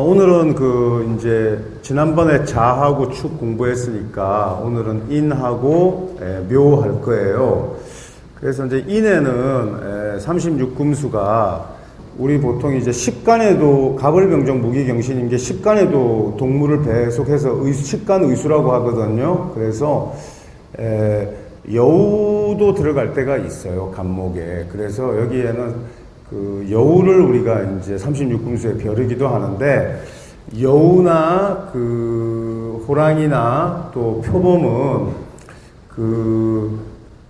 오늘은 이제 지난번에 자하고 축 공부했으니까 오늘은 인하고 묘할 거예요. 그래서 이제 인에는 36금수가 우리 보통 이제 십간에도 갑을병정 무기경신인 게 십간에도 동물을 배속해서 십간의수라고 하거든요. 그래서 여우도 들어갈 때가 있어요, 간목에. 그래서 여기에는 그 여우를 우리가 이제 36금수에 벼르기도 하는데, 여우나 그 호랑이나 또 표범은 그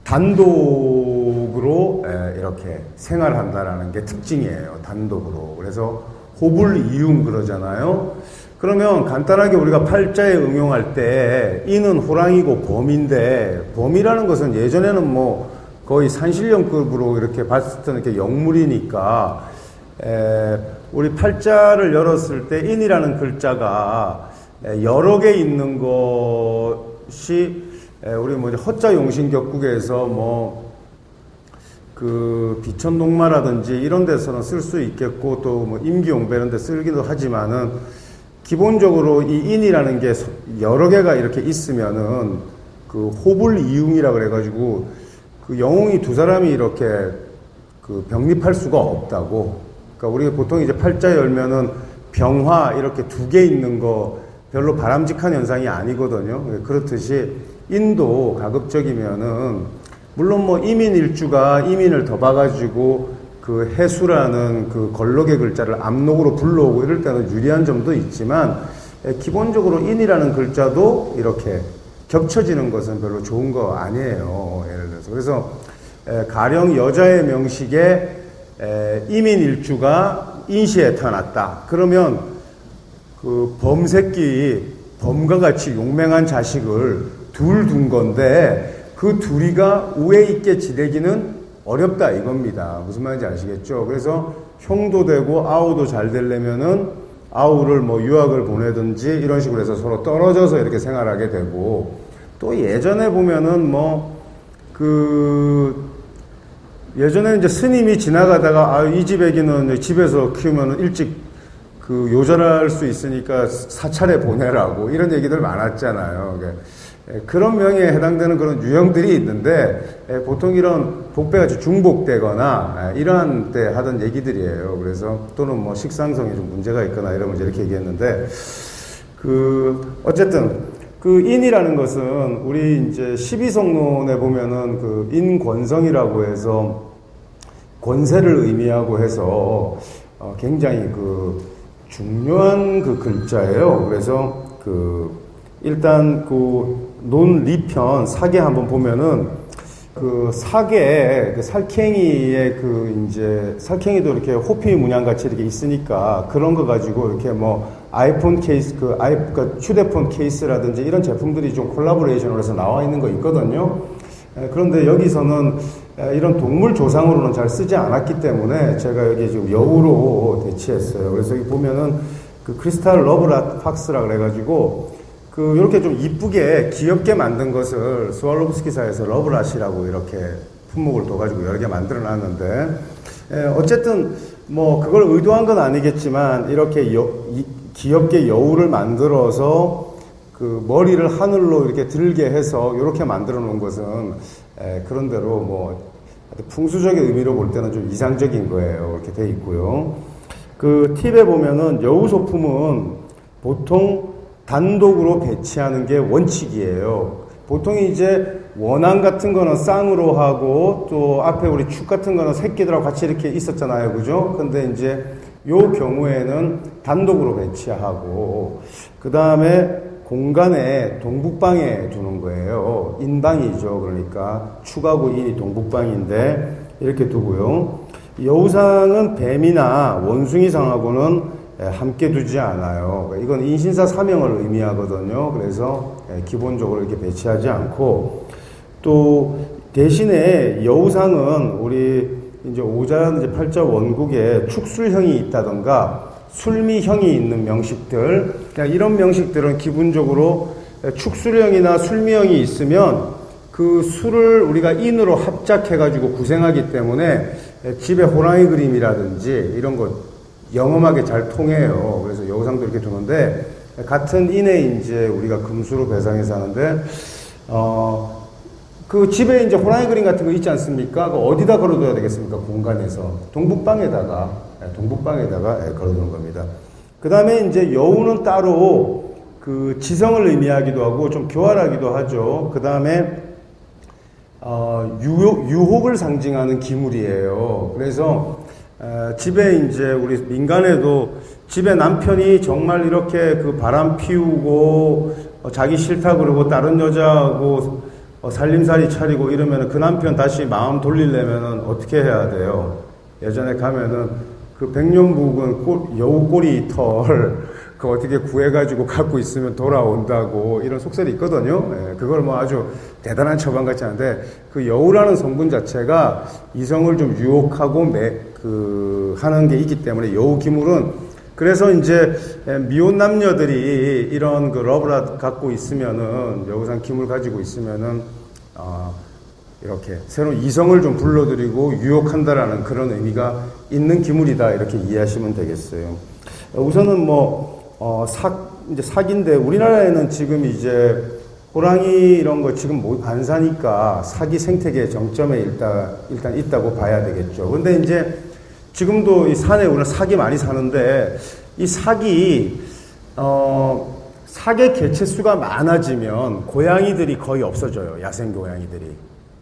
단독으로 이렇게 생활한다라는 게 특징이에요. 단독으로. 그래서 호불이용 그러잖아요. 그러면 간단하게 우리가 팔자에 응용할 때 인은 호랑이고 범인데, 범이라는 것은 예전에는 뭐 거의 산신령급으로 이렇게 봤을 때는 이렇게 영물이니까, 우리 팔자를 열었을 때 인이라는 글자가 여러 개 있는 것이 우리 뭐 허자 용신격국에서 뭐 그 비천동마라든지 이런 데서는 쓸 수 있겠고, 또 뭐 임기용배 이런 데 쓰기도 하지만은 기본적으로 이 인이라는 게 여러 개가 이렇게 있으면은 그 호불이용이라 그래가지고 그 영웅이 두 사람이 이렇게 그 병립할 수가 없다고. 그러니까 우리가 보통 이제 팔자 열면은 병화 이렇게 두 개 있는 거 별로 바람직한 현상이 아니거든요. 그렇듯이 인도 가급적이면은 물론 뭐 이민일주가 이민을 더 봐가지고 그 해수라는 그 걸록의 글자를 암록으로 불러오고 이럴 때는 유리한 점도 있지만, 기본적으로 인이라는 글자도 이렇게 겹쳐지는 것은 별로 좋은 거 아니에요. 예를 들어서. 그래서 가령 여자의 명식에 이민일주가 인시에 태어났다. 그러면 그 범새끼, 범과 같이 용맹한 자식을 둘 둔 건데, 그 둘이가 우애 있게 지내기는 어렵다 이겁니다. 무슨 말인지 아시겠죠? 그래서 형도 되고 아우도 잘 되려면은 아우를 뭐 유학을 보내든지 이런 식으로 해서 서로 떨어져서 이렇게 생활하게 되고, 또 예전에 보면은 뭐 예전에는 이제 스님이 지나가다가 이 집 애기는 집에서 키우면 일찍 그 요절할 수 있으니까 사찰에 보내라고 이런 얘기들 많았잖아요. 그런 명예에 해당되는 그런 유형들이 있는데, 보통 이런 복배같이 중복되거나 이러한 때 하던 얘기들이에요. 그래서 또는 뭐 식상성에 좀 문제가 있거나 이러면 이렇게 얘기했는데, 어쨌든 그 인이라는 것은 우리 이제 12성론에 보면은 그 인권성이라고 해서 권세를 의미하고 해서 굉장히 그 중요한 그 글자예요. 그래서 일단 논리편 사계 한번 보면은 사계 살쾡이의 이제 살쾡이도 이렇게 호피 문양 같이 이렇게 있으니까 그런 거 가지고 이렇게 뭐 아이폰 케이스 그러니까 휴대폰 케이스라든지 이런 제품들이 좀 콜라보레이션으로 해서 나와 있는 거 있거든요. 그런데 여기서는 이런 동물 조상으로는 잘 쓰지 않았기 때문에 제가 여기 지금 여우로 대치했어요. 그래서 여기 보면은 그 크리스탈 러브락팍스라 그래가지고 이렇게 좀 이쁘게 귀엽게 만든 것을 스왈로브스키사에서 러브라시라고 이렇게 품목을 둬가지고 여러 개 만들어 놨는데, 어쨌든 뭐 그걸 의도한 건 아니겠지만 이렇게 귀엽게 여우를 만들어서 그 머리를 하늘로 이렇게 들게 해서 이렇게 만들어 놓은 것은 그런대로 뭐 풍수적인 의미로 볼 때는 좀 이상적인 거예요. 이렇게 돼 있고요. 그 팁에 보면은 여우 소품은 보통 단독으로 배치하는 게 원칙이에요. 보통 이제 원앙 같은 거는 쌍으로 하고 또 앞에 우리 축 같은 거는 새끼들하고 같이 이렇게 있었잖아요. 그죠? 근데 이제 요 경우에는 단독으로 배치하고, 그 다음에 공간에 동북방에 두는 거예요. 인방이죠. 그러니까 축하고 인이 동북방인데 이렇게 두고요. 여우상은 뱀이나 원숭이상하고는 함께 두지 않아요. 이건 인신사 사명을 의미하거든요. 그래서 기본적으로 이렇게 배치하지 않고, 또 대신에 여우상은 우리 이제 오자 이제 팔자 원국에 축술형이 있다던가 술미형이 있는 명식들, 그냥 이런 명식들은 기본적으로 축술형이나 술미형이 있으면 그 술을 우리가 인으로 합작해가지고 구생하기 때문에 집에 호랑이 그림이라든지 이런 거 영험하게 잘 통해요. 그래서 여우상도 이렇게 두는데, 같은 인에 이제 우리가 금수로 배상해서 하는데, 그 집에 이제 호랑이 그림 같은 거 있지 않습니까? 그 어디다 걸어둬야 되겠습니까? 공간에서. 동북방에다가 걸어두는 겁니다. 그 다음에 이제 여우는 따로 그 지성을 의미하기도 하고 좀 교활하기도 하죠. 그 다음에 유혹을 상징하는 기물이에요. 그래서 집에 이제 우리 민간에도 집에 남편이 정말 이렇게 그 바람 피우고 자기 싫다 그러고 다른 여자하고 살림살이 차리고 이러면 그 남편 다시 마음 돌리려면 어떻게 해야 돼요? 예전에 가면은 그 백년묵은 여우 꼬리 털 그 어떻게 구해가지고 갖고 있으면 돌아온다고 이런 속설이 있거든요. 그걸 뭐 아주 대단한 처방 같지 않은데, 그 여우라는 성분 자체가 이성을 좀 유혹하고 하는 게 있기 때문에 여우 기물은, 그래서 이제 미혼 남녀들이 이런 그 러브를 갖고 있으면은, 여우상 기물 가지고 있으면은 이렇게 새로운 이성을 좀 불러들이고 유혹한다라는 그런 의미가 있는 기물이다, 이렇게 이해하시면 되겠어요. 우선은 이제 사기인데, 우리나라에는 지금 이제 호랑이 이런 거 지금 안 사니까 사기 생태계 정점에 일단 있다고 봐야 되겠죠. 근데 이제 지금도 이 산에 우리는 사기 많이 사는데, 이 사기, 사계 개체수가 많아지면 고양이들이 거의 없어져요. 야생 고양이들이.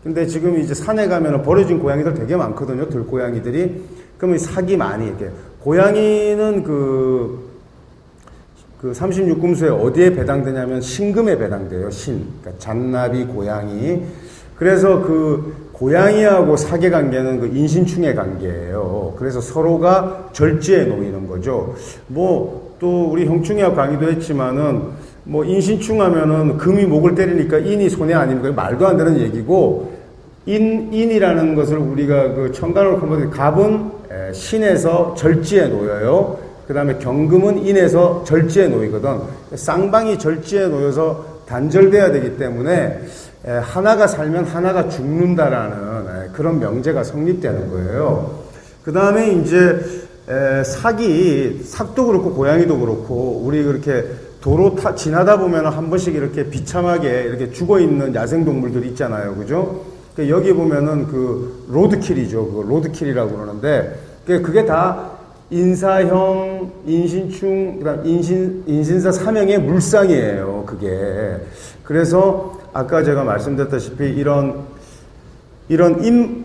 근데 지금 이제 산에 가면은 버려진 고양이들 되게 많거든요. 들고양이들이. 그러면 사기 많이 이렇게. 고양이는 그 36금수에 어디에 배당되냐면 신금에 배당돼요. 그러니까 잔나비 고양이. 그래서 그 고양이하고 사계 관계는 그 인신충의 관계예요. 그래서 서로가 절지에 놓이는 거죠. 또 우리 형충이하고 강의도 했지만은 인신충 하면은 금이 목을 때리니까 인이 손해 아닙니까? 말도 안 되는 얘기고, 인이라는 것을 우리가 그 천간으로 보면 갑은 신에서 절지에 놓여요. 그 다음에 경금은 인에서 절지에 놓이거든. 쌍방이 절지에 놓여서 단절돼야 되기 때문에 하나가 살면 하나가 죽는다라는 그런 명제가 성립되는 거예요. 그 다음에 이제 삭도 그렇고 고양이도 그렇고, 우리 그렇게 도로 지나다 보면 한 번씩 이렇게 비참하게 이렇게 죽어 있는 야생 동물들이 있잖아요. 그죠? 여기 보면은 그 로드킬이죠. 그 로드킬이라고 그러는데, 그게 다 인사형, 인신충, 그다음 인신사 사명의 물상이에요. 그게. 그래서 아까 제가 말씀드렸다시피 이런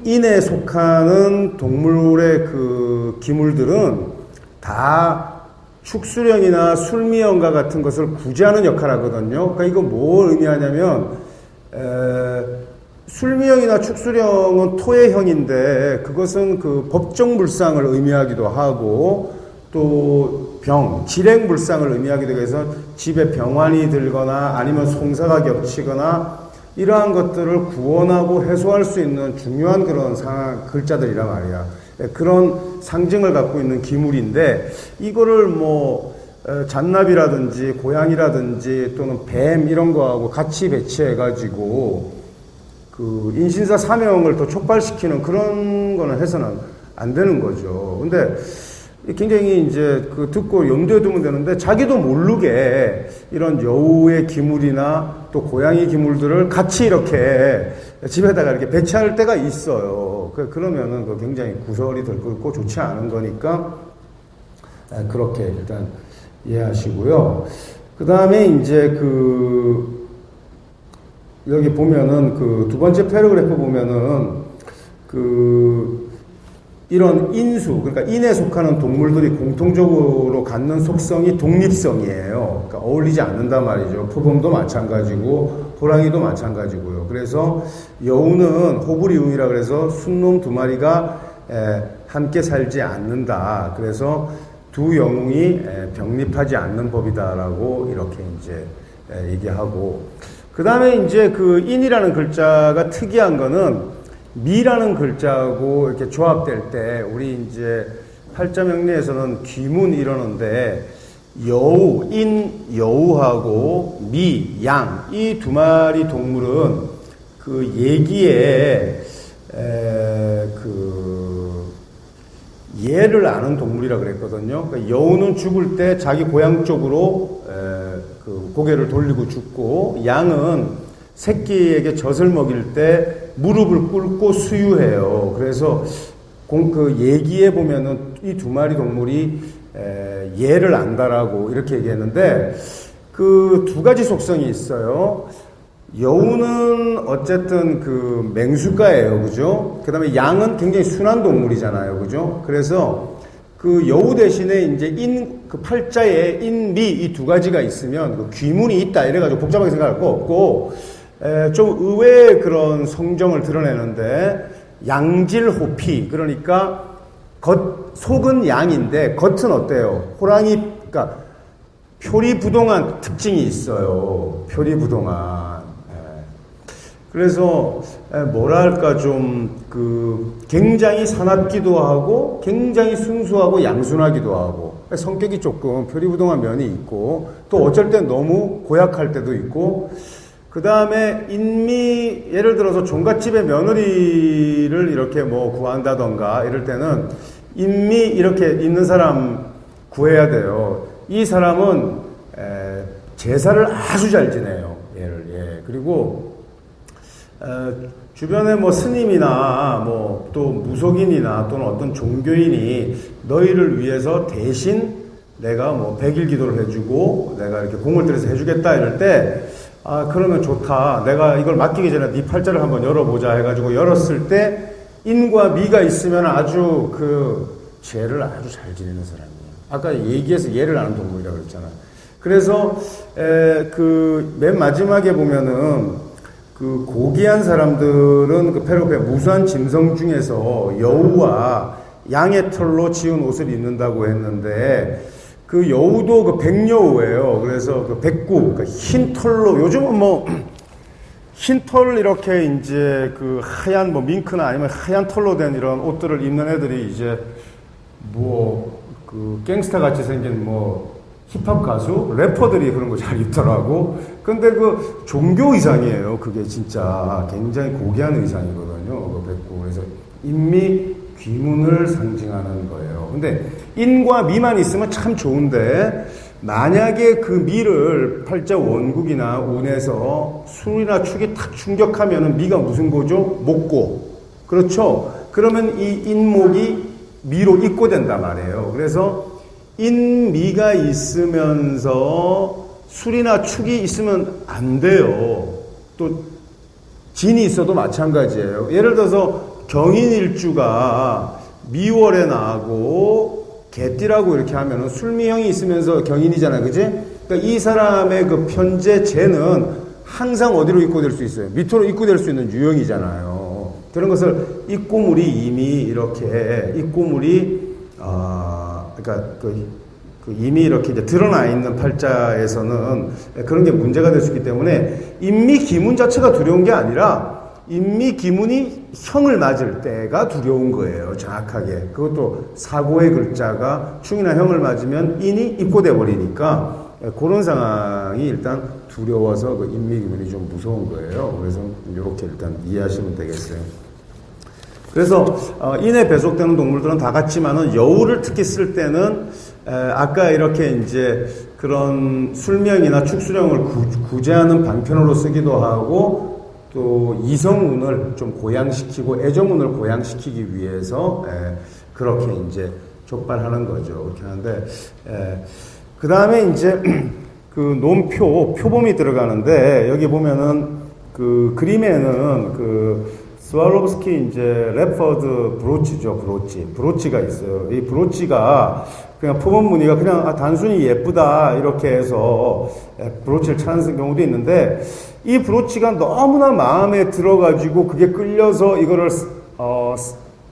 인에 속하는 동물의 그 기물들은 다 축수령이나 술미형과 같은 것을 구제하는 역할을 하거든요. 그러니까 이거 뭘 의미하냐면, 술미형이나 축수령은 토의 형인데, 그것은 그 법정 불상을 의미하기도 하고, 또 질행불상을 의미하기도 해서 집에 병환이 들거나 아니면 송사가 겹치거나 이러한 것들을 구원하고 해소할 수 있는 중요한 그런 글자들이란 말이야. 그런 상징을 갖고 있는 기물인데, 이거를 잔나비라든지 고양이라든지 또는 뱀 이런 거하고 같이 배치해가지고 그 인신사 사명을 더 촉발시키는 그런 거는 해서는 안 되는 거죠. 근데 굉장히 이제 그 듣고 염두에 두면 되는데, 자기도 모르게 이런 여우의 기물이나 또 고양이 기물들을 같이 이렇게 집에다가 이렇게 배치할 때가 있어요. 그러면은 그 굉장히 구설이 될 거고 좋지 않은 거니까 그렇게 일단 이해하시고요. 그 다음에 이제 여기 보면은 그 두 번째 패러그래프 보면은 이런 인수, 그러니까 인에 속하는 동물들이 공통적으로 갖는 속성이 독립성이에요. 그러니까 어울리지 않는단 말이죠. 표범도 마찬가지고 호랑이도 마찬가지고요. 그래서 여우는 호불이웅이라 그래서 순놈 두 마리가 함께 살지 않는다. 그래서 두 영웅이 병립하지 않는 법이다라고 이렇게 이제 얘기하고, 그 다음에 이제 그 인이라는 글자가 특이한 거는 미라는 글자하고 이렇게 조합될 때 우리 이제 팔자명리에서는 귀문 이러는데 여우, 인, 여우하고 미, 양 이 두 마리 동물은 그 얘기에 그 예를 아는 동물이라 그랬거든요. 그러니까 여우는 죽을 때 자기 고향 쪽으로 그 고개를 돌리고 죽고, 양은 새끼에게 젖을 먹일 때 무릎을 꿇고 수유해요. 그래서 그 얘기에 보면은 이 두 마리 동물이 예를 안다라고 이렇게 얘기했는데, 그 두 가지 속성이 있어요. 여우는 어쨌든 그 맹수가예요. 그죠? 그 다음에 양은 굉장히 순한 동물이잖아요. 그죠? 그래서 그 여우 대신에 이제 그 팔자에 인, 미 이 두 가지가 있으면 그 귀문이 있다 이래가지고 복잡하게 생각할 거 없고, 좀 의외의 그런 성정을 드러내는데, 양질호피, 그러니까 속은 양인데 겉은 어때요? 호랑이, 그러니까 표리부동한 특징이 있어요. 표리부동한. 그래서 뭐랄까 좀 그 굉장히 사납기도 하고 굉장히 순수하고 양순하기도 하고, 성격이 조금 표리부동한 면이 있고, 또 어쩔 땐 너무 고약할 때도 있고, 그 다음에 인미, 예를 들어서 종갓집의 며느리를 이렇게 뭐 구한다던가 이럴 때는 인미 이렇게 있는 사람 구해야 돼요. 이 사람은 제사를 아주 잘 지내요. 그리고 주변에 뭐 스님이나 뭐 또 무속인이나 또는 어떤 종교인이 너희를 위해서 대신 내가 뭐 100일 기도를 해주고 내가 이렇게 공을 들여서 해주겠다 이럴 때, 아, 그러면 좋다. 내가 이걸 맡기기 전에 네 팔자를 한번 열어보자 해가지고 열었을 때 인과 미가 있으면 아주 그 죄를 아주 잘 지내는 사람이에요. 아까 얘기해서 예를 아는 동물이라고 그랬잖아요. 그래서 그 맨 마지막에 보면은 그 고귀한 사람들은 그 페르페 무수한 짐승 중에서 여우와 양의 털로 지은 옷을 입는다고 했는데, 그 여우도 그 백여우예요. 그래서 그 백구, 그러니까 흰 털로, 요즘은 뭐 흰 털 이렇게 이제 그 하얀 뭐 밍크나 아니면 하얀 털로 된 이런 옷들을 입는 애들이 이제 뭐 그 갱스타 같이 생긴 뭐 힙합 가수, 래퍼들이 그런 거 잘 입더라고. 근데 그 종교 의상이에요. 그게 진짜 굉장히 고귀한 의상이거든요. 그 백구. 그래서 인미 귀문을 상징하는 거예요. 근데 인과 미만 있으면 참 좋은데, 만약에 그 미를 팔자 원국이나 운에서 술이나 축이 탁 충격하면은 미가 무슨 거죠? 목고. 그렇죠? 그러면 이 인목이 미로 입고된단 말이에요. 그래서 인미가 있으면서 술이나 축이 있으면 안 돼요. 또 진이 있어도 마찬가지예요. 예를 들어서 경인일주가 미월에 나고 개띠라고 이렇게 하면은 술미형이 있으면서 경인이잖아요. 그지? 그러니까 이 사람의 그 편재 재는 항상 어디로 입고될 수 있어요? 밑으로 입고될 수 있는 유형이잖아요. 그런 것을 입고물이 이미 이렇게 입고물이 그러니까 그 이미 이렇게 이제 드러나 있는 팔자에서는 그런 게 문제가 될 수 있기 때문에 인미기문 자체가 두려운 게 아니라 인미기문이 형을 맞을 때가 두려운 거예요. 정확하게. 그것도 사고의 글자가 충이나 형을 맞으면 인이 입고돼 버리니까 그런 상황이 일단 두려워서 그 인미기문이 좀 무서운 거예요. 그래서 이렇게 일단 이해하시면 되겠어요. 그래서 인에 배속되는 동물들은 다 같지만은 여우를 특히 쓸 때는 아까 이렇게 이제 그런 술명이나 축수령을 구제하는 방편으로 쓰기도 하고, 또 이성운을 좀 고양시키고 애정운을 고양시키기 위해서 그렇게 이제 족발하는 거죠. 그렇게 하는데, 그 다음에 이제 그 논표, 표범이 들어가는데, 여기 보면은 그 그림에는 그 스와로브스키 이제 랩퍼드 브로치죠, 브로치가 있어요. 이 브로치가 그냥 표범 무늬가 그냥 단순히 예쁘다 이렇게 해서 브로치를 찾는 경우도 있는데, 이 브로치가 너무나 마음에 들어가지고 그게 끌려서 이거를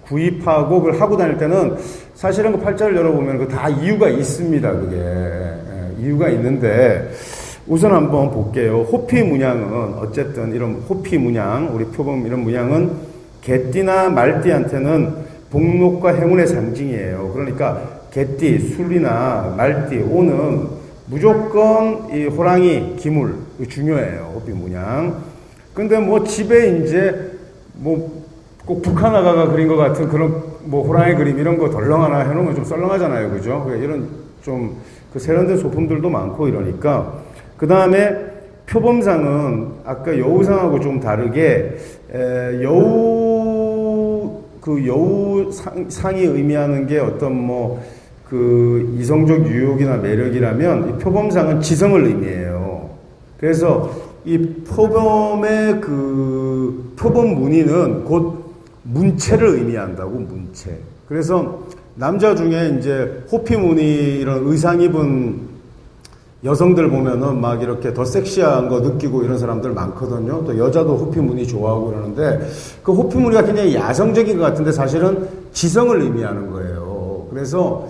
구입하고 그걸 하고 다닐 때는 사실은 그 팔자를 열어보면 그 다 이유가 있습니다. 그게 이유가 있는데, 우선 한번 볼게요. 호피 문양은 어쨌든 이런 호피 문양, 우리 표범 이런 문양은 개띠나 말띠한테는 복록과 행운의 상징이에요. 그러니까 개띠, 술이나 말띠, 오는 무조건 이 호랑이, 기물 중요해요. 호피 문양. 근데 뭐 집에 이제 뭐 꼭 북한화가가 그린 것 같은 그런 뭐 호랑이 그림 이런 거 덜렁 하나 해놓으면 좀 썰렁하잖아요. 그죠? 이런 좀 그 세련된 소품들도 많고 이러니까. 그 다음에 표범상은 아까 여우상하고 좀 다르게 여우상이 의미하는 게 어떤 뭐 그 이성적 유혹이나 매력이라면 이 표범상은 지성을 의미해요. 그래서 이 표범의 그 표범 무늬는 곧 문체를 의미한다고, 문체. 그래서 남자 중에 이제 호피 무늬 이런 의상 입은 여성들 보면은 막 이렇게 더 섹시한 거 느끼고 이런 사람들 많거든요. 또 여자도 호피 무늬 좋아하고 그러는데, 그 호피 무늬가 굉장히 야성적인 것 같은데 사실은 지성을 의미하는 거예요. 그래서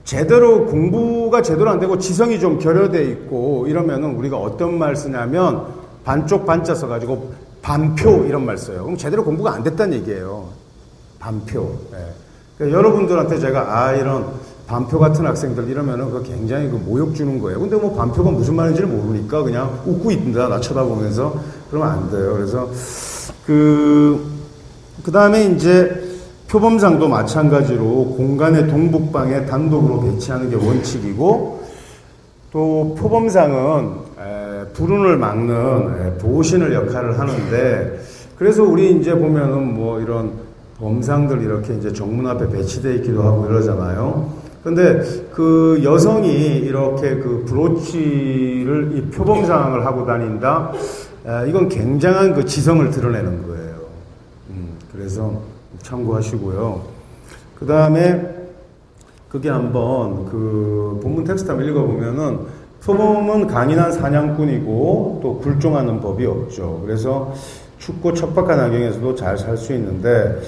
제대로 공부가 제대로 안 되고 지성이 좀 결여돼 있고 이러면은 우리가 어떤 말 쓰냐면 반쪽 반자 써가지고 반표 이런 말 써요. 그럼 제대로 공부가 안 됐다는 얘기예요. 반표. 그러니까 여러분들한테 제가 이런 반표 같은 학생들 이러면은 그 굉장히 그 모욕 주는 거예요. 근데 뭐 반표가 무슨 말인지를 모르니까 그냥 웃고 있는다, 나 쳐다보면서. 그러면 안 돼요. 그래서 그 다음에 이제 표범상도 마찬가지로 공간의 동북방에 단독으로 배치하는 게 원칙이고, 또 표범상은 불운을 막는 보신을 역할을 하는데, 그래서 우리 이제 보면은 뭐 이런 범상들 이렇게 이제 정문 앞에 배치되어 있기도 하고 이러잖아요. 근데 그 여성이 이렇게 그 브로치를 이 표범상을 하고 다닌다, 이건 굉장한 그 지성을 드러내는 거예요. 그래서 참고하시고요. 그 다음에 그게 한번 그 본문 텍스트 한번 읽어보면은, 표범은 강인한 사냥꾼이고 또 굴종하는 법이 없죠. 그래서 춥고 척박한 환경에서도 잘 살 수 있는데,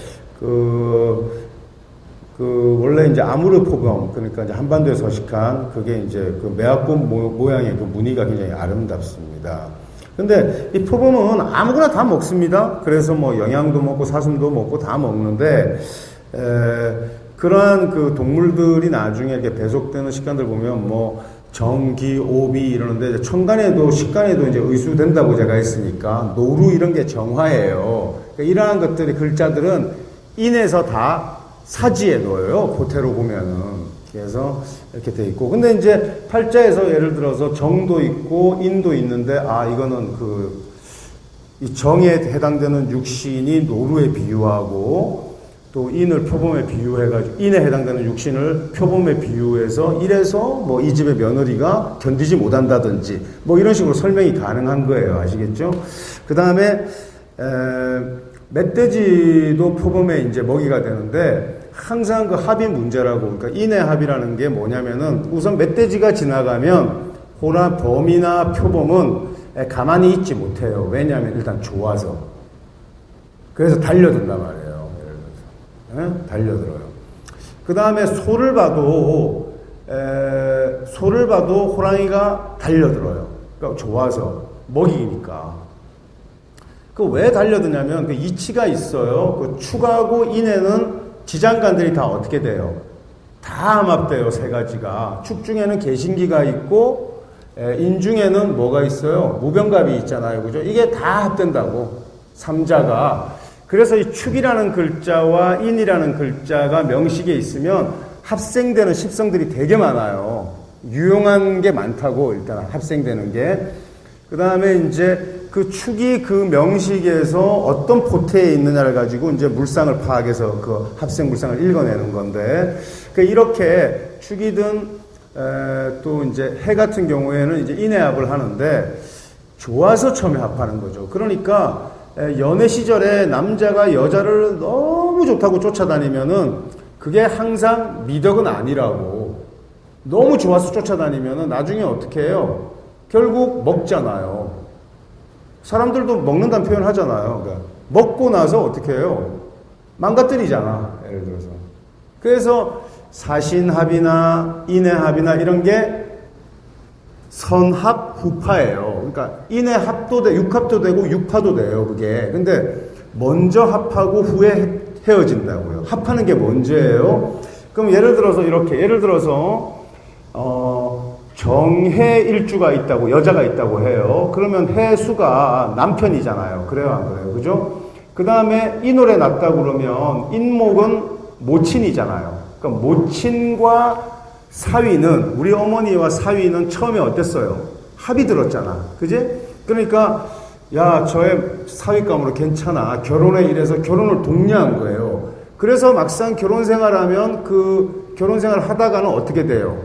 원래 이제 아무르 표범, 그러니까 이제 한반도에 서식한 그게 이제 그 매화꽃 모양의 그 무늬가 굉장히 아름답습니다. 근데 이 표범은 아무거나 다 먹습니다. 그래서 뭐 영양도 먹고 사슴도 먹고 다 먹는데, 그러한 그 동물들이 나중에 이렇게 배속되는 식간들 보면 뭐 정기, 오비 이러는데, 이제 천간에도 식간에도 이제 의수된다고 제가 했으니까 노루 이런 게 정화예요. 그러니까 이러한 것들이 글자들은 인에서 다 사지에 놓여요. 고태로 보면은. 그래서 이렇게 돼 있고, 근데 이제 팔자에서 예를 들어서 정도 있고 인도 있는데, 이거는 이 정에 해당되는 육신이 노루에 비유하고, 또 인을 표범에 비유해가지고, 인에 해당되는 육신을 표범에 비유해서 이래서 뭐 이 집의 며느리가 견디지 못한다든지 뭐 이런 식으로 설명이 가능한 거예요. 아시겠죠? 그 다음에 멧돼지도 표범에 이제 먹이가 되는데, 항상 그 합이 문제라고. 그러니까 인의 합이라는 게 뭐냐면은, 우선 멧돼지가 지나가면 범이나 표범은 가만히 있지 못해요. 왜냐하면 일단 좋아서. 그래서 달려든단 말이에요. 예를 들어서. 달려들어요. 그 다음에 소를 봐도 호랑이가 달려들어요. 그러니까 좋아서. 먹이니까. 그 왜 달려드냐면 그 이치가 있어요. 그 축하고 인에는 지장간들이 다 어떻게 돼요? 다 함합돼요. 세 가지가. 축 중에는 개신기가 있고, 인 중에는 뭐가 있어요? 무병갑이 있잖아요. 그죠? 이게 다 합된다고. 삼자가. 그래서 이 축이라는 글자와 인이라는 글자가 명식에 있으면 합생되는 십성들이 되게 많아요. 유용한 게 많다고, 일단 합생되는 게. 그 다음에 이제 그 축이 그 명식에서 어떤 포태에 있느냐를 가지고 이제 물상을 파악해서 그 합생 물상을 읽어내는 건데, 이렇게 축이든 또 이제 해 같은 경우에는 이제 인해합을 하는데, 좋아서 처음에 합하는 거죠. 그러니까 연애 시절에 남자가 여자를 너무 좋다고 쫓아다니면은 그게 항상 미덕은 아니라고. 너무 좋아서 쫓아다니면은 나중에 어떻게 해요? 결국 먹잖아요. 사람들도 먹는다는 표현 하잖아요. 그러니까 먹고 나서 어떻게 해요? 망가뜨리잖아. 예를 들어서. 그래서 사신합이나 인해합이나 이런 게 선합 후파예요. 그러니까 인해합도 돼, 육합도 되고 육파도 돼요. 그게. 근데 먼저 합하고 후에 헤어진다고요. 합하는 게 먼저예요. 그럼 예를 들어서 이렇게, 예를 들어서 정해 일주가 있다고, 여자가 있다고 해요. 그러면 해수가 남편이잖아요. 그래요, 안 그래요? 그죠? 그 다음에 인월에 났다고 그러면 인목은 모친이잖아요. 그러니까 모친과 사위는, 우리 어머니와 사위는 처음에 어땠어요? 합이 들었잖아. 그지? 그러니까, 야, 저의 사위감으로 괜찮아. 결혼에 이래서 결혼을 독려한 거예요. 그래서 막상 결혼 생활하면 그 결혼 생활 하다가는 어떻게 돼요?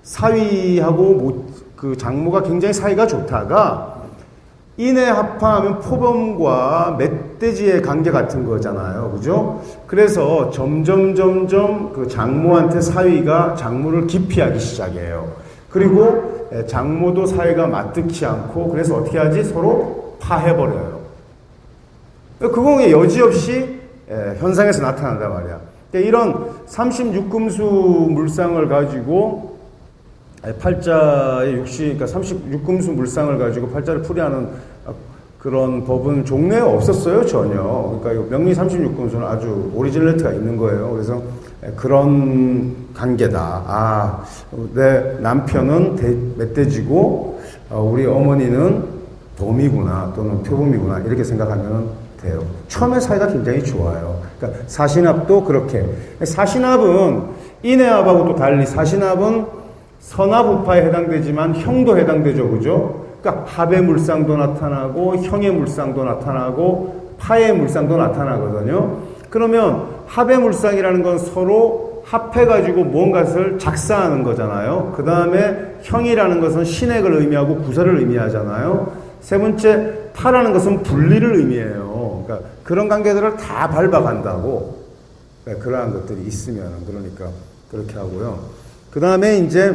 사위하고 그 장모가 굉장히 사이가 좋다가 인해 합하면 포범과 멧돼지의 관계 같은 거잖아요. 그죠? 그래서 점점 그 장모한테 사위가 장모를 기피하기 시작해요. 그리고 장모도 사위가 맞득치 않고 그래서 어떻게 하지? 서로 파해버려요. 그건 여지없이 현상에서 나타난단 말이야. 이런 36금수 물상을 가지고 팔자의 그러니까 36금수 물상을 가지고 팔자를 풀이하는 그런 법은 종래에 없었어요, 전혀. 그러니까 명리 36금수는 아주 오리지널리티가 있는 거예요. 그래서 그런 관계다. 아, 내 남편은 멧돼지고, 우리 어머니는 돔이구나, 또는 표범이구나, 이렇게 생각하면 돼요. 처음에 사이가 굉장히 좋아요. 그러니까 사신합도 그렇게. 사신합은 인해합하고 또 달리 사신합은 선합우파에 해당되지만 형도 해당되죠. 그죠? 그러니까 합의 물상도 나타나고 형의 물상도 나타나고 파의 물상도 나타나거든요. 그러면 합의 물상이라는 건 서로 합해가지고 무언가를 작사하는 거잖아요. 그 다음에 형이라는 것은 신액을 의미하고 구설을 의미하잖아요. 세 번째 파라는 것은 분리를 의미해요. 그러니까 그런 관계들을 다 밟아간다고. 그러니까 그러한 것들이 있으면 그러니까 그렇게 하고요. 그 다음에 이제,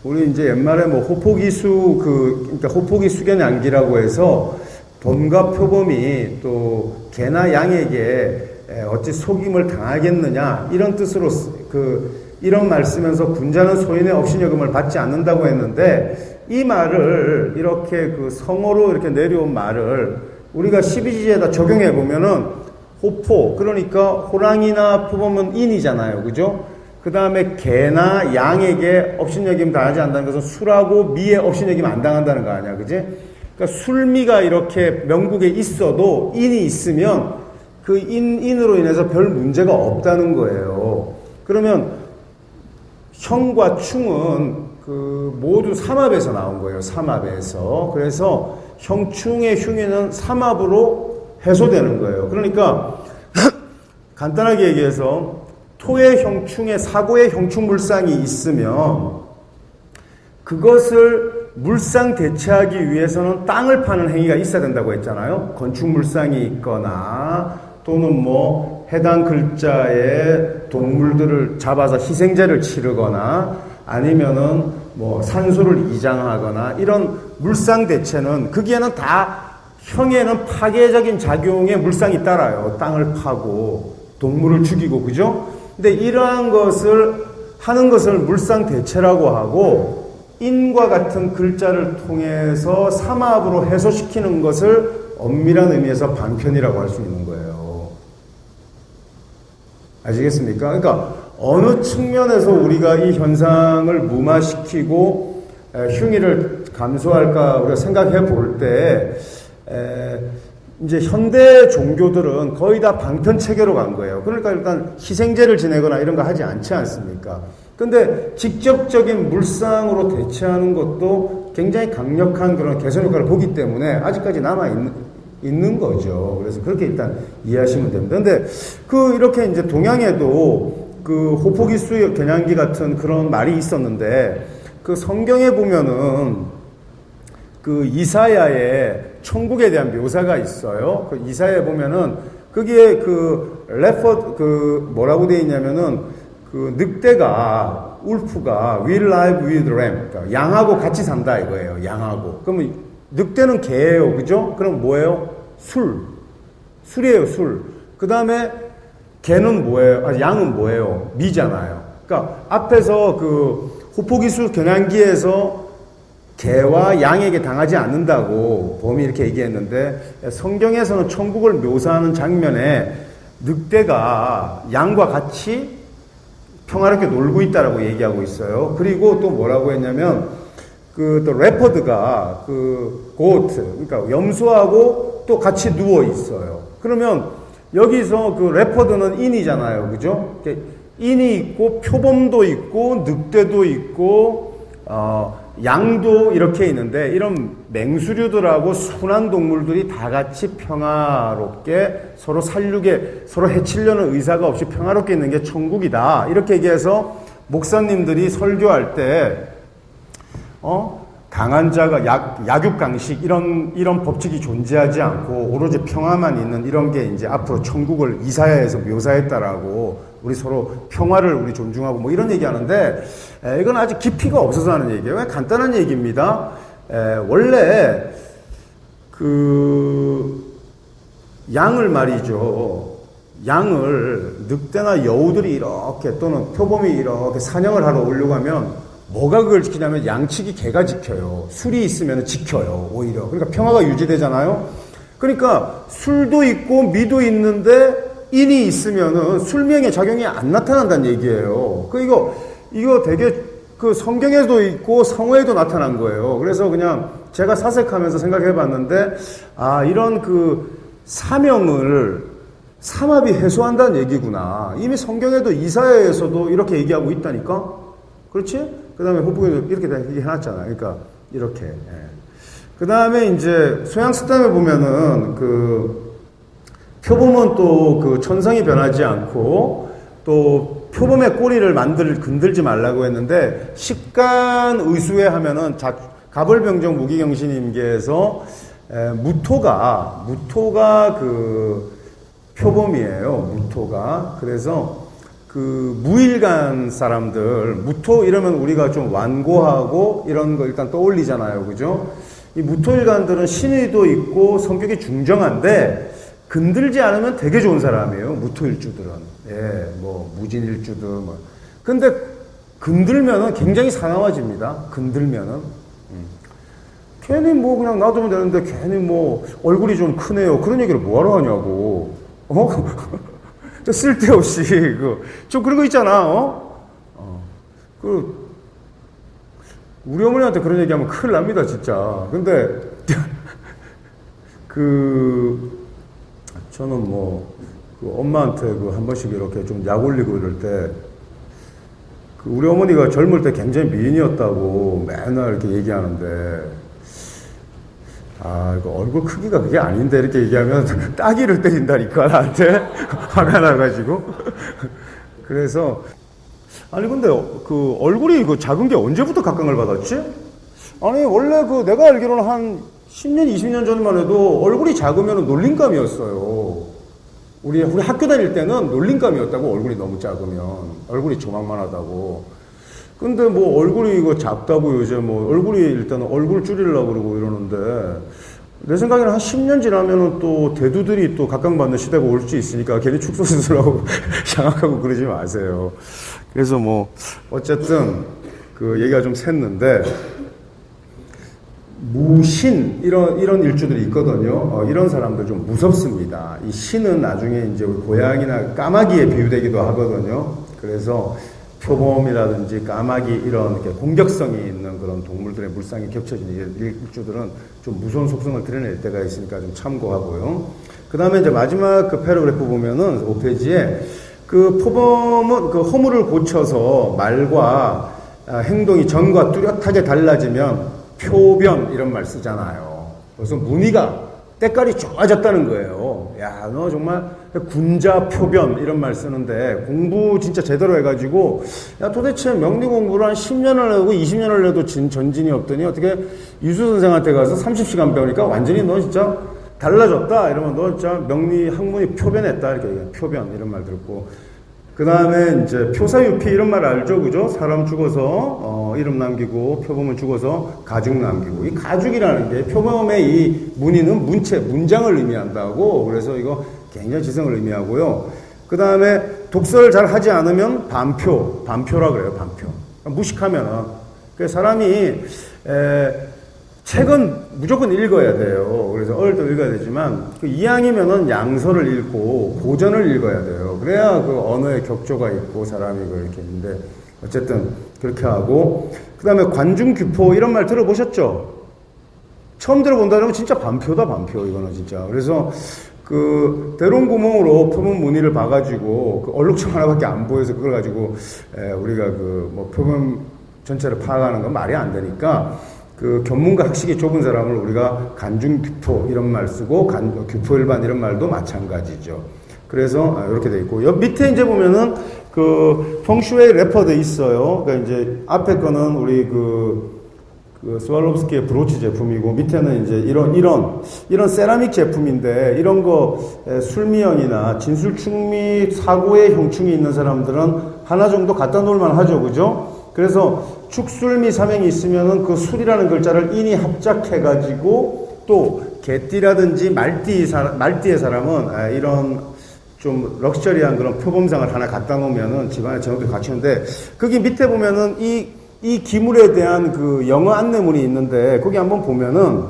우리 이제 옛말에 뭐 호포기수, 그러니까 호포기 수견양기라고 해서 돔과 표범이 또 개나 양에게 어찌 속임을 당하겠느냐, 이런 뜻으로 이런 말 쓰면서 군자는 소인의 업신여금을 받지 않는다고 했는데, 이 말을 이렇게 성어로 이렇게 내려온 말을 우리가 12지지에다 적용해 보면은 호포, 그러니까 호랑이나 표범은 인이잖아요. 그죠? 그 다음에 개나 양에게 업신여김 당하지 않는다는 것은 술하고 미에 업신여김 안 당한다는 거 아니야. 그지? 그러니까 술미가 이렇게 명국에 있어도 인이 있으면 그 인으로 인해서 별 문제가 없다는 거예요. 그러면 형과 충은 모두 삼합에서 나온 거예요. 삼합에서. 그래서 형충의 흉에는 삼합으로 해소되는 거예요. 그러니까 간단하게 얘기해서 토의 형충에 사고의 형충 물상이 있으면 그것을 물상 대체하기 위해서는 땅을 파는 행위가 있어야 된다고 했잖아요. 건축 물상이 있거나 또는 뭐 해당 글자의 동물들을 잡아서 희생제를 치르거나 아니면은 뭐 산소를 이장하거나 이런 물상 대체는 거기에는 다 형에는 파괴적인 작용의 물상이 따라요. 땅을 파고 동물을 죽이고, 그죠? 근데 이러한 것을 하는 것을 물상 대체라고 하고 인과 같은 글자를 통해서 삼합으로 해소시키는 것을 엄밀한 의미에서 방편이라고 할 수 있는 거예요. 아시겠습니까? 그러니까 어느 측면에서 우리가 이 현상을 무마시키고 흉의를 감소할까 우리가 생각해 볼 때 이제 현대 종교들은 거의 다 방편 체계로 간 거예요. 그러니까 일단 희생제를 지내거나 이런 거 하지 않지 않습니까? 근데 직접적인 물상으로 대체하는 것도 굉장히 강력한 그런 개선 효과를 보기 때문에 아직까지 있는 거죠. 그래서 그렇게 일단 이해하시면 됩니다. 근데 이렇게 이제 동양에도 호포기수 겨냥기 같은 그런 말이 있었는데 성경에 보면은 그 이사야의 천국에 대한 묘사가 있어요. 그 이사야에 보면은 거기에 그 레퍼 그 뭐라고 되어 있냐면은 그 늑대가 울프가 will live with lamb 그러니까 양하고 같이 산다 이거예요. 양하고. 그러면 늑대는 개예요, 그죠? 그럼 뭐예요? 술이에요, 술. 그 다음에 개는 뭐예요? 양은 뭐예요? 미잖아요. 그러니까 앞에서 그 호포기술 경향기에서 개와 양에게 당하지 않는다고 범이 이렇게 얘기했는데 성경에서는 천국을 묘사하는 장면에 늑대가 양과 같이 평화롭게 놀고 있다라고 얘기하고 있어요. 그리고 또 뭐라고 했냐면 그 또 레퍼드가 그 고트 그러니까 염소하고 또 같이 누워 있어요. 그러면 여기서 그 레퍼드는 인이잖아요, 그죠? 인이 있고 표범도 있고 늑대도 있고 양도 이렇게 있는데 이런 맹수류들하고 순한 동물들이 다 같이 평화롭게 서로 살육에 서로 해치려는 의사가 없이 평화롭게 있는 게 천국이다. 이렇게 얘기해서 목사님들이 설교할 때 강한 자가 약육강식 이런 법칙이 존재하지 않고 오로지 평화만 있는 이런 게 이제 앞으로 천국을 이사야에서 묘사했다라고 우리 서로 평화를 우리 존중하고 뭐 이런 얘기하는데 이건 아직 깊이가 없어서 하는 얘기예요. 간단한 얘기입니다. 원래 그 양을 말이죠. 양을 늑대나 여우들이 이렇게 또는 표범이 이렇게 사냥을 하러 오려고 하면 뭐가 그걸 지키냐면 양치기 개가 지켜요. 술이 있으면 지켜요. 오히려. 그러니까 평화가 유지되잖아요. 그러니까 술도 있고 미도 있는데 인이 있으면은 술명의 작용이 안 나타난다는 얘기예요. 이거 되게 그 성경에도 있고 성어에도 나타난 거예요. 그래서 그냥 제가 사색하면서 생각해 봤는데 이런 그 사명을 삼합이 해소한다는 얘기구나. 이미 성경에도 이사야에서도 이렇게 얘기하고 있다니까. 그렇지? 그 다음에 호북에도 이렇게 얘기해놨잖아요. 그러니까, 이렇게. 그 다음에 이제, 소양스담에 보면은, 표범은 또 그 천성이 변하지 않고, 또 표범의 꼬리를 건들지 말라고 했는데, 식간의수에 하면은, 가벌병정 무기경신님께서, 무토가 그 표범이에요. 무토가. 그래서, 그 무일간 사람들 무토 이러면 우리가 좀 완고하고 이런 거 일단 떠올리잖아요, 그죠? 이 무토일간들은 신의도 있고 성격이 중정한데 건들지 않으면 되게 좋은 사람이에요, 무토일주들은. 뭐 무진일주들 뭐. 근데 건들면은 굉장히 사나워집니다. 건들면은 괜히 뭐 그냥 놔두면 되는데 괜히 뭐 얼굴이 좀 크네요. 그런 얘기를 뭐하러 하냐고. 쓸데없이, 좀 그런 거 있잖아, 우리 어머니한테 그런 얘기 하면 큰일 납니다, 진짜. 근데, 저는 엄마한테 한 번씩 이렇게 좀 약 올리고 이럴 때, 우리 어머니가 젊을 때 굉장히 미인이었다고 맨날 이렇게 얘기하는데, 이거 얼굴 크기가 그게 아닌데, 이렇게 얘기하면 따귀를 때린다니까, 나한테. 화가 나가지고. 그래서, 근데 얼굴이 작은 게 언제부터 각광을 받았지? 원래 내가 알기로는 한 10년, 20년 전만 해도 얼굴이 작으면 놀림감이었어요. 우리 학교 다닐 때는 놀림감이었다고, 얼굴이 너무 작으면. 얼굴이 조망만하다고. 근데 얼굴이 작다고 요새 얼굴이 일단은 얼굴 줄이려고 그러고 이러는데, 내 생각에는 한 10년 지나면은 또 대두들이 또 각광받는 시대가 올 수 있으니까 괜히 축소수술하고 장악하고 그러지 마세요. 그래서 어쨌든 얘기가 좀 샜는데, 무신, 이런 일주들이 있거든요. 이런 사람들 좀 무섭습니다. 이 신은 나중에 이제 우리 고양이나 까마귀에 비유되기도 하거든요. 그래서 표범이라든지 까마귀 이런 이렇게 공격성이 있는 그런 동물들의 물상이 겹쳐지는 일주들은 좀 무서운 속성을 드러낼 때가 있으니까 좀 참고하고요. 그 다음에 이제 마지막 패러그래프 보면은 5페이지에 표범은 허물을 고쳐서 말과 행동이 전과 뚜렷하게 달라지면 표변 이런 말 쓰잖아요. 그래서 무늬가 때깔이 좋아졌다는 거예요. 야, 너 정말 군자 표변 이런 말 쓰는데 공부 진짜 제대로 해가지고 야, 도대체 명리 공부를 한 10년을 하고 20년을 해도 전진이 없더니 어떻게 유수 선생한테 가서 30시간 배우니까 완전히 너 진짜 달라졌다. 이러면 너 진짜 명리 학문이 표변했다. 이렇게 얘기해요. 표변 이런 말 들었고. 그 다음에 이제 표사유피 이런 말 알죠? 그죠? 사람 죽어서, 이름 남기고, 표범은 죽어서 가죽 남기고. 이 가죽이라는 게 표범의 이 문의는 문장을 의미한다고. 그래서 이거 굉장히 지성을 의미하고요. 그 다음에 독서를 잘 하지 않으면 반표라 그래요. 반표. 무식하면은. 그 사람이, 책은 무조건 읽어야 돼요. 그래서 어릴 때 읽어야 되지만, 그 이왕이면은 양서를 읽고, 고전을 읽어야 돼요. 그래야 그 언어의 격조가 있고, 사람이 이렇게 있는데, 어쨌든, 그렇게 하고, 그 다음에 관중규포, 이런 말 들어보셨죠? 처음 들어본다면 진짜 반표다, 반표, 이거는 진짜. 그래서, 그, 대롱구멍으로 표본 무늬를 봐가지고, 그 얼룩점 하나밖에 안 보여서 그걸 가지고, 우리가 그, 뭐, 표본 전체를 파악하는 건 말이 안 되니까, 그 견문과 학식이 좁은 사람을 우리가 간중규포 이런 말 쓰고 규포일반 이런 말도 마찬가지죠. 그래서 이렇게 돼 있고 옆 밑에 이제 보면은 그 펑슈웨이 레퍼드 있어요. 그러니까 이제 앞에 거는 우리 그 스왈롭스키의 브로치 제품이고 밑에는 이제 이런 세라믹 제품인데 이런 거 술미형이나 진술충미 사고의 형충이 있는 사람들은 하나 정도 갖다 놓을만 하죠, 그죠? 그래서 축술미 삼행이 있으면은 그 술이라는 글자를 인이 합작해가지고 또 개띠라든지 말띠의 사람은 이런 좀 럭셔리한 그런 표범상을 하나 갖다 놓으면은 집안에 전업이 갖추는데 거기 밑에 보면은 이 기물에 대한 그 영어 안내문이 있는데 거기 한번 보면은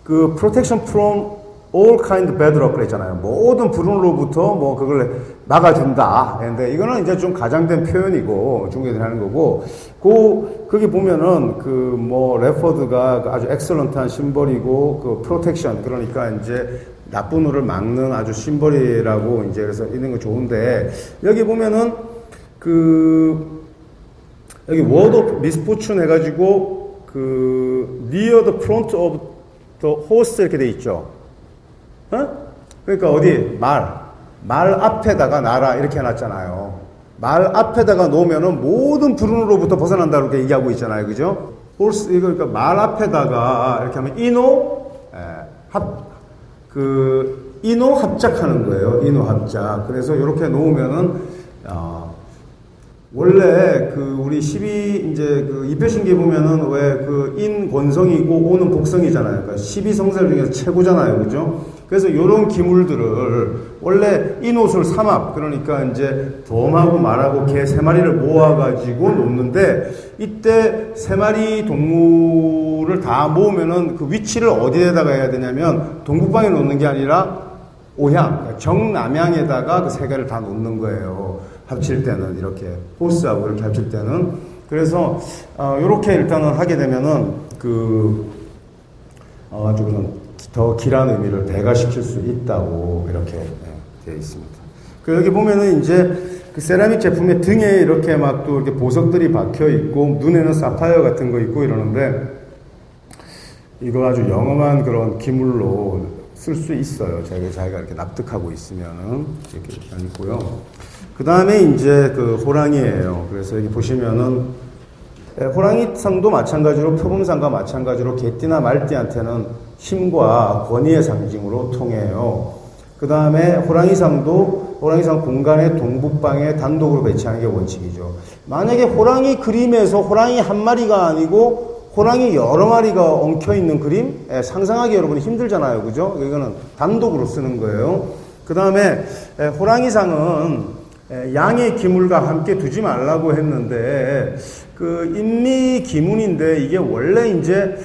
그 protection from all kind bad luck 그랬잖아요. 모든 불운으로부터 뭐 그걸 막아준다. 근데 이거는 이제 좀 가장된 표현이고 중국에서 하는 거고 거기 보면은 그 뭐 레퍼드가 아주 엑설런트한 심벌이고 그 프로텍션 그러니까 이제 나쁜 우를 막는 아주 심벌이라고 이제 그래서 있는 거 좋은데 여기 보면은 그 여기 word of misfortune 해가지고 그 near the front of the horse 이렇게 돼 있죠. 그러니까 어디 말 앞에다가 놔라 이렇게 해놨잖아요. 말 앞에다가 놓으면은 모든 불운으로부터 벗어난다 이렇게 얘기하고 있잖아요, 그죠? 홀스 이거 그러니까 말 앞에다가 이렇게 하면 이노 합작하는 거예요. 이노 합작. 그래서 이렇게 놓으면은 원래 그 우리 12 이제 그 입혀신기 보면은 왜 그 인권성이고 오는 복성이잖아요. 그러니까 12성설 중에서 최고잖아요, 그죠? 그래서 이런 기물들을 원래 인옷을 삼합 그러니까 이제 돔하고 말하고 개 3마리를 모아가지고 놓는데 이때 3마리 동물을 다 모으면은 그 위치를 어디에다가 해야 되냐면 동북방에 놓는 게 아니라 오향 그러니까 정남향에다가 그 3개를 다 놓는 거예요. 합칠 때는 이렇게 호스하고 이렇게 합칠 때는 그래서 이렇게 일단은 하게 되면은 아주 그런 더 길한 의미를 배가시킬 수 있다고 이렇게 되어 있습니다. 그 여기 보면은 이제 그 세라믹 제품의 등에 이렇게 막 또 이렇게 보석들이 박혀 있고 눈에는 사파이어 같은 거 있고 이러는데 이거 아주 영험한 그런 기물로 쓸 수 있어요. 자기가 이렇게 납득하고 있으면은 이렇게 일단 있고요. 그 다음에 이제 그 호랑이예요. 그래서 여기 보시면은 호랑이상도 마찬가지로 표범상과 마찬가지로 개띠나 말띠한테는 힘과 권위의 상징으로 통해요. 그 다음에 호랑이상 공간의 동북방에 단독으로 배치하는 게 원칙이죠. 만약에 호랑이 그림에서 호랑이 한 마리가 아니고 호랑이 여러 마리가 엉켜있는 그림? 상상하기 여러분이 힘들잖아요. 그죠? 이거는 단독으로 쓰는 거예요. 그 다음에 호랑이상은 양의 기물과 함께 두지 말라고 했는데 그 인미 기문인데 이게 원래 이제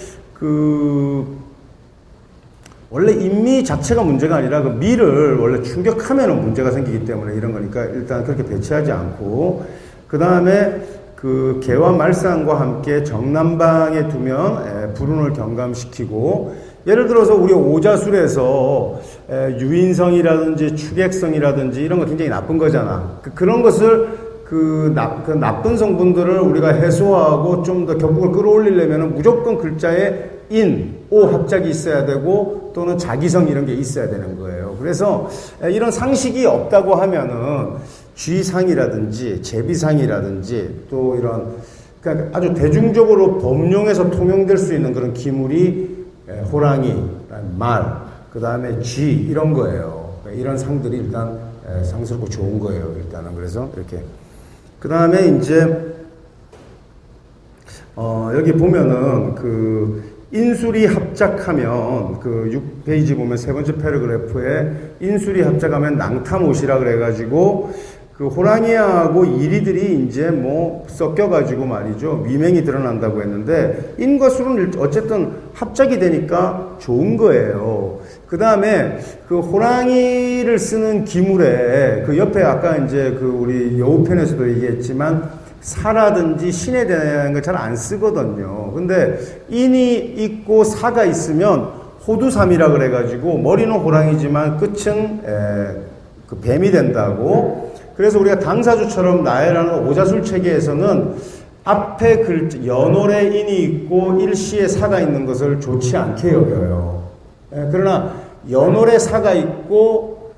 원래 인미 자체가 문제가 아니라 그 미를 원래 충격하면 문제가 생기기 때문에 이런 거니까 일단 그렇게 배치하지 않고 그 다음에 그 개와 말상과 함께 정남방에 두면 불운을 경감시키고 예를 들어서 우리 오자술에서 유인성이라든지 축액성이라든지 이런 거 굉장히 나쁜 거잖아. 그런 것을 그 나쁜 성분들을 우리가 해소하고 좀 더 격국을 끌어올리려면 무조건 글자에 오 합작이 있어야 되고 또는 자기성 이런 게 있어야 되는 거예요. 그래서 이런 상식이 없다고 하면은 쥐상이라든지 제비상이라든지 또 이런 그러니까 아주 대중적으로 범용해서 통용될 수 있는 그런 기물이 호랑이, 말, 그 다음에 쥐 이런 거예요. 이런 상들이 일단 상스럽고 좋은 거예요. 일단은 그래서 이렇게 그 다음에 이제 여기 보면은 그 인수리 합작하면 그 6페이지 보면 세 번째 패러그래프에 인수리 합작하면 낭타못이라 그래가지고 그 호랑이하고 이리들이 이제 뭐 섞여가지고 말이죠. 미맹이 드러난다고 했는데 인과 수는 어쨌든 합작이 되니까 좋은 거예요. 그 다음에 그 호랑이를 쓰는 기물에 그 옆에 아까 이제 그 우리 여우편에서도 얘기했지만 사라든지 신에 대한 걸 잘 안 쓰거든요. 근데 인이 있고 사가 있으면 호두삼이라 그래가지고 머리는 호랑이지만 끝은 그 뱀이 된다고. 그래서 우리가 당사주처럼 나열하는 오자술 체계에서는 앞에 글자 연월에 인이 있고 일시에 사가 있는 것을 좋지 않게 여겨요. 그러나 연월에 사가 있고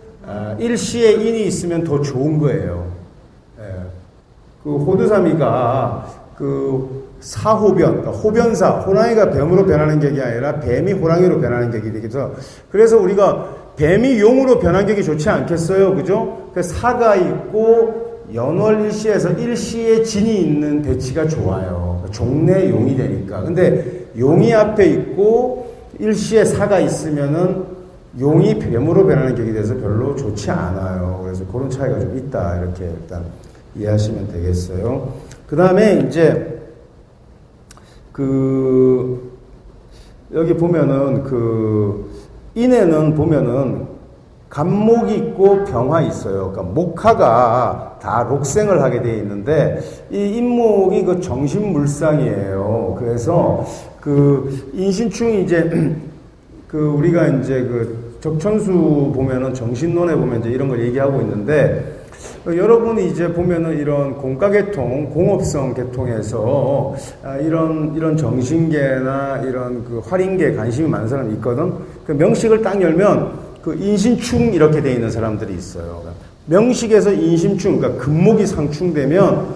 일시에 인이 있으면 더 좋은 거예요. 그 호두사미가 그 사호변, 그러니까 호변사, 호랑이가 뱀으로 변하는 격이 아니라 뱀이 호랑이로 변하는 격이 되겠죠. 그래서 우리가 뱀이 용으로 변한 격이 좋지 않겠어요, 그죠? 그 사가 있고 연월 일시에서 일시에 진이 있는 배치가 좋아요. 종래 용이 되니까. 근데 용이 앞에 있고 일시에 사가 있으면은 용이 뱀으로 변하는 격이 돼서 별로 좋지 않아요. 그래서 그런 차이가 좀 있다. 이렇게 일단 이해하시면 되겠어요. 그 다음에 이제 그 여기 보면은 그 인에는 보면은 간목이 있고 병화 있어요. 그러니까 목화가 다 록생을 하게 되어 있는데 이 인목이 그 정신물상이에요. 그래서 그 인신충이 이제 그 우리가 이제 그 적천수 보면은 정신론에 보면 이제 이런 걸 얘기하고 있는데 여러분이 이제 보면은 이런 공과계통, 공업성 계통에서 이런 정신계나 이런 그 활인계에 관심이 많은 사람이 있거든. 그 명식을 딱 열면 그 인신충 이렇게 돼 있는 사람들이 있어요. 명식에서 인신충, 그러니까 금목이 상충되면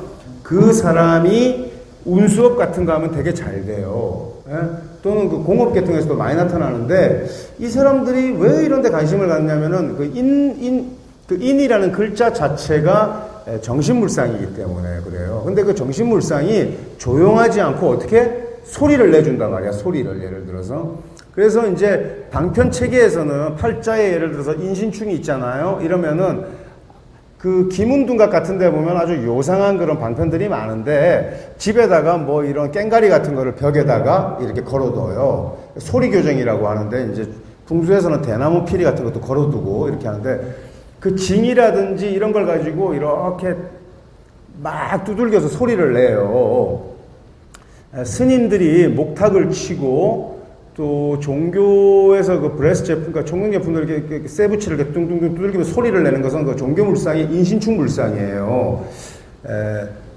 그 사람이 운수업 같은 거 하면 되게 잘 돼요. 예? 또는 그 공업계통에서도 많이 나타나는데 이 사람들이 왜 이런 데 관심을 갖냐면은 그 인이라는 글자 자체가 정신물상이기 때문에 그래요. 근데 그 정신물상이 조용하지 않고 어떻게 소리를 내준단 말이야. 소리를 예를 들어서. 그래서 이제 방편 체계에서는 팔자에 예를 들어서 인신충이 있잖아요. 이러면은 그 김운둔각 같은 데 보면 아주 요상한 그런 방편들이 많은데 집에다가 뭐 이런 깽가리 같은 거를 벽에다가 이렇게 걸어둬요. 소리 교정이라고 하는데 이제 풍수에서는 대나무 피리 같은 것도 걸어두고 이렇게 하는데 그 징이라든지 이런 걸 가지고 이렇게 막 두들겨서 소리를 내요. 스님들이 목탁을 치고 또 종교에서 그 브레스 제품, 그러니까 총명 제품들 이렇게 세부치를 이렇게 뚱뚱뚱 두들기면 소리를 내는 것은 그 종교 물상이 인신충 물상이에요.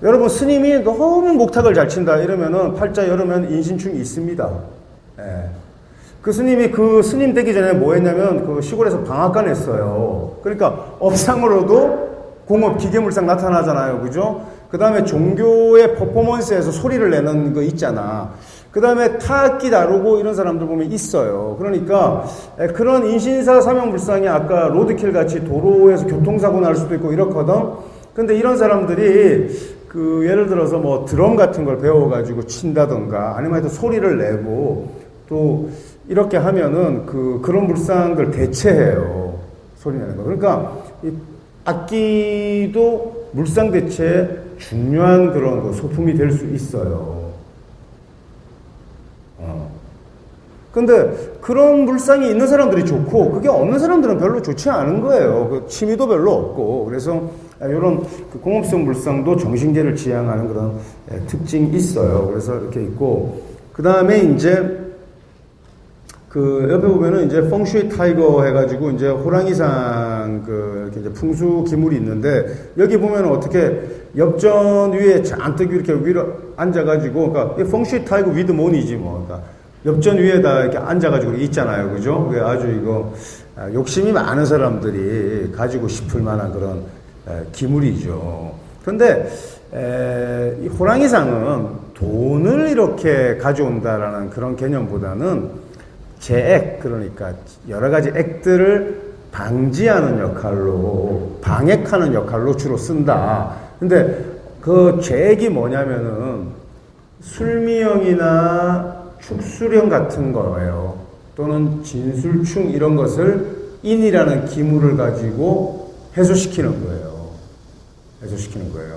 여러분 스님이 너무 목탁을 잘 친다 이러면은 팔자 열으면 인신충이 있습니다. 그 스님이 그 스님 되기 전에 뭐 했냐면 그 시골에서 방앗간 했어요. 그러니까 업상으로도 공업 기계물상 나타나잖아요. 그죠? 그 다음에 종교의 퍼포먼스에서 소리를 내는 거 있잖아. 그 다음에 타악기 다루고 이런 사람들 보면 있어요. 그러니까 그런 인신사 사명불상이 아까 로드킬 같이 도로에서 교통사고 날 수도 있고 이렇거든. 근데 이런 사람들이 그 예를 들어서 뭐 드럼 같은 걸 배워가지고 친다던가 아니면 하여튼 소리를 내고 또 이렇게 하면은 그런 불상들 대체해요. 소리 내는 거. 그러니까 이 악기도 물상 대체에 중요한 그런 그 소품이 될 수 있어요. 근데 그런 물상이 있는 사람들이 좋고 그게 없는 사람들은 별로 좋지 않은 거예요. 그 취미도 별로 없고. 그래서 이런 그 공업성 물상도 정신계를 지향하는 그런 특징이 있어요. 그래서 이렇게 있고 그 다음에 이제 그 옆에 보면은 이제 펑슈이 타이거 해가지고 이제 호랑이상 그 이렇게 이제 풍수 기물이 있는데 여기 보면은 어떻게 엽전 위에 잔뜩 이렇게 위로 앉아가지고 그러니까 펑슈이 타이거 위드 몬이지 뭐. 그러니까 엽전 위에다 이렇게 앉아가지고 있잖아요. 그죠? 그게 아주 이거 욕심이 많은 사람들이 가지고 싶을 만한 그런 기물이죠. 그런데 이 호랑이상은 돈을 이렇게 가져온다라는 그런 개념보다는 제액, 그러니까 여러 가지 액들을 방지하는 역할로, 방액하는 역할로 주로 쓴다. 근데 그 제액이 뭐냐면은 술미형이나 축수령 같은 거예요. 또는 진술충 이런 것을 인이라는 기물을 가지고 해소시키는 거예요. 해소시키는 거예요.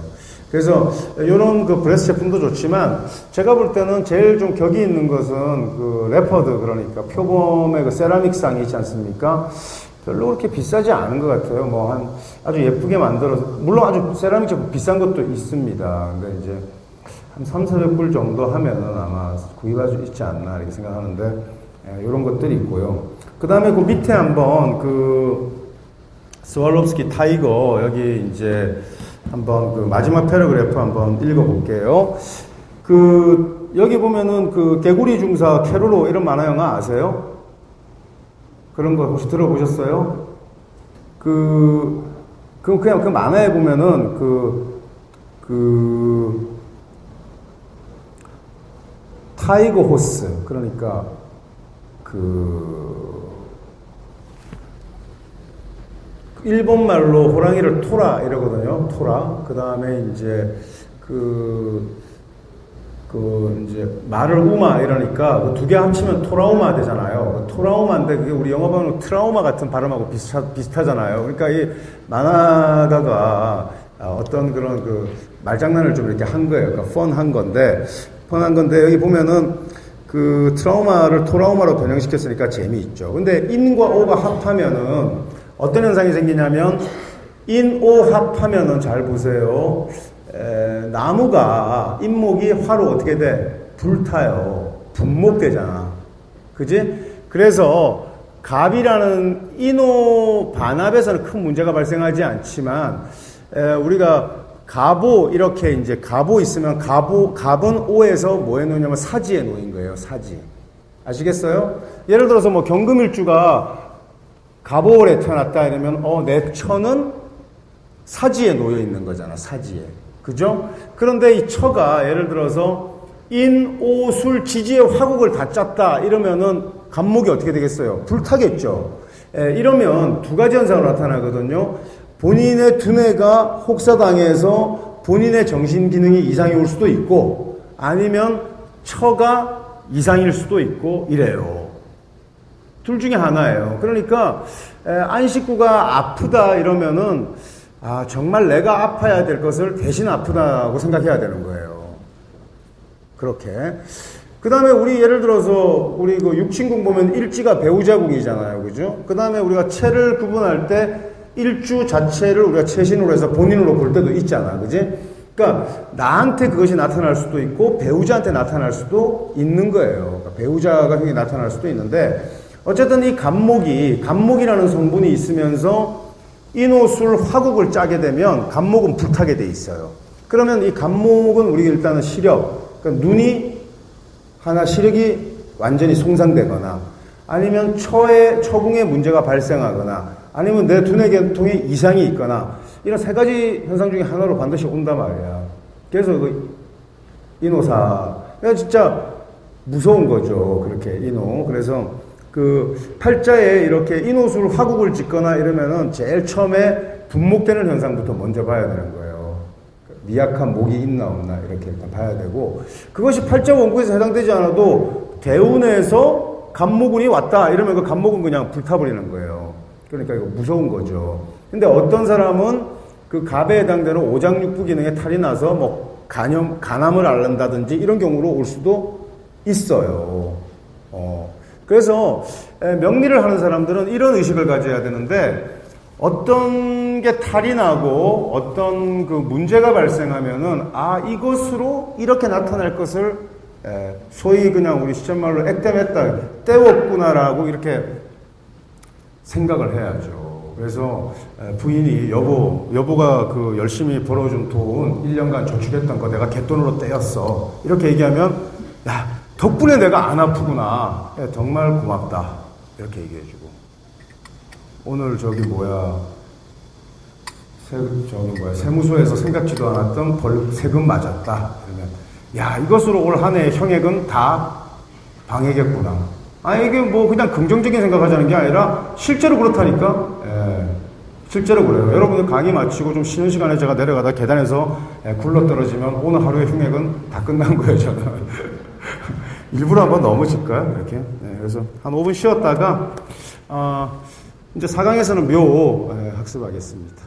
그래서 이런 그 브레스 제품도 좋지만 제가 볼 때는 제일 좀 격이 있는 것은 그 레퍼드, 그러니까 표범의 그 세라믹 상이 있지 않습니까? 별로 그렇게 비싸지 않은 것 같아요. 뭐 한 아주 예쁘게 만들어서, 물론 아주 세라믹 제품 비싼 것도 있습니다. 근데 이제 한 300~400불 정도 하면은 아마 구입할 수 있지 않나 이렇게 생각하는데, 이런 것들이 있고요. 그 다음에 그 밑에 한번 그 스왈롭스키 타이거, 여기 이제 한번 그 마지막 패러그래프 한번 읽어볼게요. 그 여기 보면은 그 개구리 중사 캐로로 이런 만화 영화 아세요? 그런 거 혹시 들어보셨어요? 그냥 그 만화에 보면은 타이거 호스, 그러니까 일본 말로 호랑이를 토라 이러거든요. 토라. 그 다음에 이제 이제 말을 우마 이러니까 그 두 개 합치면 토라우마 되잖아요. 토라우마인데 그게 우리 영어 발음으로 트라우마 같은 발음하고 비슷하잖아요. 그러니까 이 만화가가 어떤 그런 그 말장난을 좀 이렇게 한 거예요. 그러니까 펀한 건데 여기 보면은 그 트라우마를 토라우마로 변형시켰으니까 재미있죠. 근데 인과 오가 합하면은 어떤 현상이 생기냐면 인, 오 합하면은 잘 보세요. 나무가 잎목이 화로 어떻게 돼? 불타요. 분목되잖아. 그지? 그래서 갑이라는 인오 반합에서는 큰 문제가 발생하지 않지만 우리가 갑오 이렇게 이제 갑오 있으면 갑은 오에서 뭐에 놓이냐면 사지에 놓인 거예요. 사지. 아시겠어요? 예를 들어서 뭐 경금일주가 갑오월에 태어났다 이러면 내 처는 사지에 놓여 있는 거잖아. 사지에. 그죠? 그런데 이 처가 예를 들어서 인, 오, 술, 지지의 화국을 다 짰다 이러면은 갑목이 어떻게 되겠어요? 불타겠죠. 이러면 두 가지 현상으로 나타나거든요. 본인의 두뇌가 혹사당해서 본인의 정신기능이 이상이 올 수도 있고 아니면 처가 이상일 수도 있고 이래요. 둘 중에 하나예요. 그러니까 안식구가 아프다 이러면은 정말 내가 아파야 될 것을 대신 아프다고 생각해야 되는 거예요. 그렇게. 그 다음에 우리 예를 들어서 우리 그 육친궁 보면 일지가 배우자궁이잖아요. 그죠? 그 다음에 우리가 체를 구분할 때 일주 자체를 우리가 체신으로 해서 본인으로 볼 때도 있잖아. 그지? 그러니까 나한테 그것이 나타날 수도 있고 배우자한테 나타날 수도 있는 거예요. 그러니까 배우자가 형이 나타날 수도 있는데 어쨌든 이 갑목이라는 성분이 있으면서 인오술 화국을 짜게 되면 갑목은 불타게 돼 있어요. 그러면 이 갑목은 우리 일단은 시력, 그러니까 눈이 하나 시력이 완전히 손상되거나 아니면 처궁에 문제가 발생하거나 아니면 내 두뇌계통에 이상이 있거나 이런 세 가지 현상 중에 하나로 반드시 온단 말이야. 그래서 그 인오사, 그러니까 진짜 무서운 거죠. 그렇게 인오. 그래서 그 팔자에 이렇게 인오술 화국을 짓거나 이러면은 제일 처음에 분목되는 현상부터 먼저 봐야 되는 거예요. 미약한 목이 있나 없나 이렇게 일단 봐야 되고, 그것이 팔자 원국에서 해당되지 않아도 대운에서 갑목운이 왔다 이러면 그 갑목은 그냥 불타버리는 거예요. 그러니까 이거 무서운 거죠. 근데 어떤 사람은 그 갑에 해당되는 오장육부 기능에 탈이 나서 뭐 간암을 앓는다든지 이런 경우로 올 수도 있어요. 그래서 명리를 하는 사람들은 이런 의식을 가져야 되는데, 어떤 게 탈이 나고 어떤 그 문제가 발생하면은 이것으로 이렇게 나타날 것을 소위 그냥 우리 시쳇말로 액땜했다, 때웠구나라고 이렇게 생각을 해야죠. 그래서 부인이 여보가 그 열심히 벌어준 돈 1년간 저축했던 거 내가 갯돈으로 떼었어 이렇게 얘기하면, 야 덕분에 내가 안 아프구나. 야, 정말 고맙다. 이렇게 얘기해주고. 오늘 세무서에서 생각지도 않았던 세금 맞았다. 그러면, 야, 이것으로 올 한 해의 형액은 다 방해겠구나. 이게 뭐 그냥 긍정적인 생각하자는 게 아니라 실제로 그렇다니까. 실제로 그래요. 여러분들 강의 마치고 좀 쉬는 시간에 제가 내려가다 계단에서 굴러 떨어지면 오늘 하루의 흉액은 다 끝난 거예요, 저는. 일부러 한번 넘어질까요? 이렇게. 그래서 한 5분 쉬었다가, 이제 4강에서는 묘 학습하겠습니다.